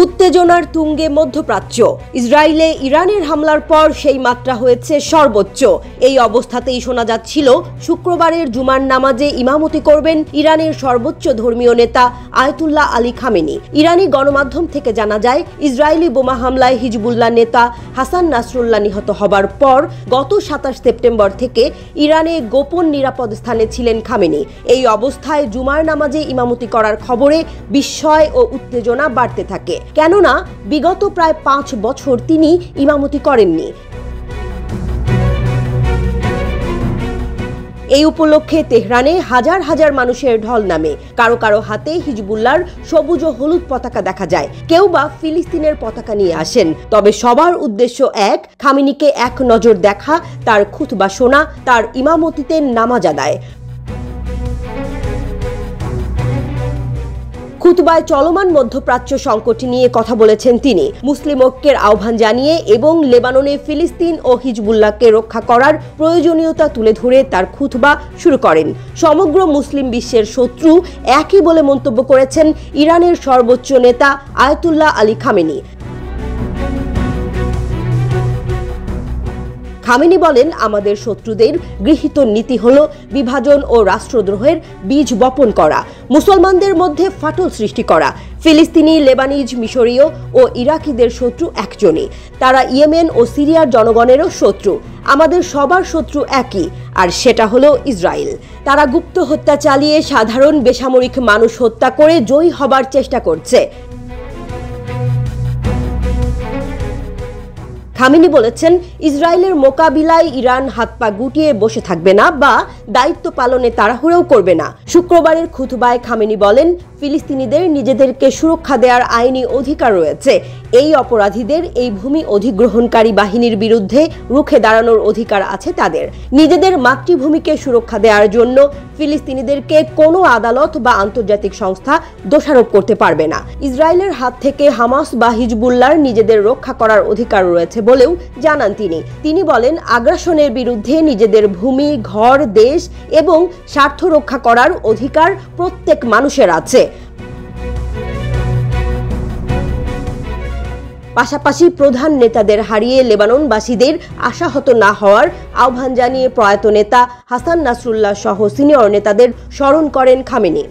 উত্তেজনার তুঙ্গে মধ্যপ্রাচ্য। ইসরায়েলে ইরানের হামলার পর সেই মাত্রা হয়েছে সর্বোচ্চ। এই অবস্থাতেই শোনা যাচ্ছিল শুক্রবারের জুমার নামাজে ইমামতি করবেন ইরানের সর্বোচ্চ ধর্মীয় নেতা আয়াতুল্লাহ আলী খামেনি। ইরানি গণমাধ্যম থেকে জানা যায়, ইসরায়েলি বোমা হামলায় হিজবুল্লাহ নেতা হাসান নাসরুল্লাহ নিহত হবার পর গত ২৭ সেপ্টেম্বর থেকে ইরানে গোপন নিরাপদ স্থানে ছিলেন খামেনি। এই অবস্থায় জুমার নামাজে ইমামতি করার খবরে বিস্ময় ও উত্তেজনা বাড়তে থাকে, কেননা বিগত প্রায় ৫ বছর তিনি ইমামতি করেননি। এই উপলক্ষে তেহরানে হাজার হাজার মানুষের ঢল নামে। কারো কারো হাতে হিজবুল্লাহর সবুজ ও হলুদ পতাকা দেখা যায়, কেউ বা ফিলিস্তিনের পতাকা নিয়ে আসেন। তবে সবার উদ্দেশ্য এক, খামেনিকে এক নজর দেখা, তার খুতবা শোনা, তার ইমামতিতে নামাজ আদায়। খুতবায় চলমান মধ্যপ্রাচ্য সংকট নিয়ে কথা বলেছেন তিনি, মুসলিম ঐক্যের আহ্বান জানিয়ে এবং লেবাননে ফিলিস্তিন ও হিজবুল্লাহকে রক্ষা করার প্রয়োজনীয়তা তুলে ধরে তার খুতবা শুরু করেন। সমগ্র মুসলিম বিশ্বের শত্রু একই বলে মন্তব্য করেছেন ইরানের সর্বোচ্চ নেতা আয়াতুল্লাহ আলী খামেনি। খামেনি বলেন, আমাদের শত্রুদের গৃহীত নীতি হলো বিভাজন ও রাষ্ট্রদ্রোহের বীজ বপন করা, মুসলমানদের মধ্যে ফাটল সৃষ্টি করা। ফিলিস্তিনি, লেবানিজ, মিশরীয় ও ইরাকিদের শত্রু একজনই, তারা ইয়েমেন ও সিরিয়ার জনগণেরও শত্রু। আমাদের সবার শত্রু একই, আর সেটা হলো ইসরায়েল। তারা গুপ্ত হত্যা চালিয়ে সাধারণ বেসামরিক মানুষ হত্যা করে জয়ী হবার চেষ্টা করছে। খামেনি বলেছেন, ইসরায়েলের মোকাবিলায় ইরান হাত পা গুটিয়ে বসে থাকবে না বা দায়িত্ব পালনে তাড়াহুড়োও করবে না। শুক্রবারের খুতবায় খামেনি বলেন, ফিলিস্তিনিদের নিজেদেরকে সুরক্ষা দেওয়ার আইনি অধিকার রয়েছে। এই অপরাধীদের, এই ভূমি অধিগ্রহণকারী বাহিনীর বিরুদ্ধে রুখে দাঁড়ানোর অধিকার আছে তাদের। নিজেদের মাতৃভূমিকে সুরক্ষা দেওয়ার জন্য ফিলিস্তিনিদেরকে কোনো আদালত বা আন্তর্জাতিক সংস্থা দোষারোপ করতে পারবে না। ইসরায়েলের হাত থেকে হামাস বা হিজবুল্লাহর নিজেদের রক্ষা করার অধিকার রয়েছে বলেও জানান তিনি। তিনি বলেন, আগ্রাসনের বিরুদ্ধে নিজেদের ভূমি, ঘর, দেশ এবং স্বার্থ রক্ষা করার অধিকার প্রত্যেক মানুষের আছে। পাশাপাশি প্রধান নেতাদের হারিয়ে লেবাননবাসীদের আশাহত না হওয়ার আহ্বান জানিয়ে প্রয়াত নেতা হাসান নাসরুল্লাহ সহ সিনিয়র নেতাদের স্মরণ করেন খামেনি।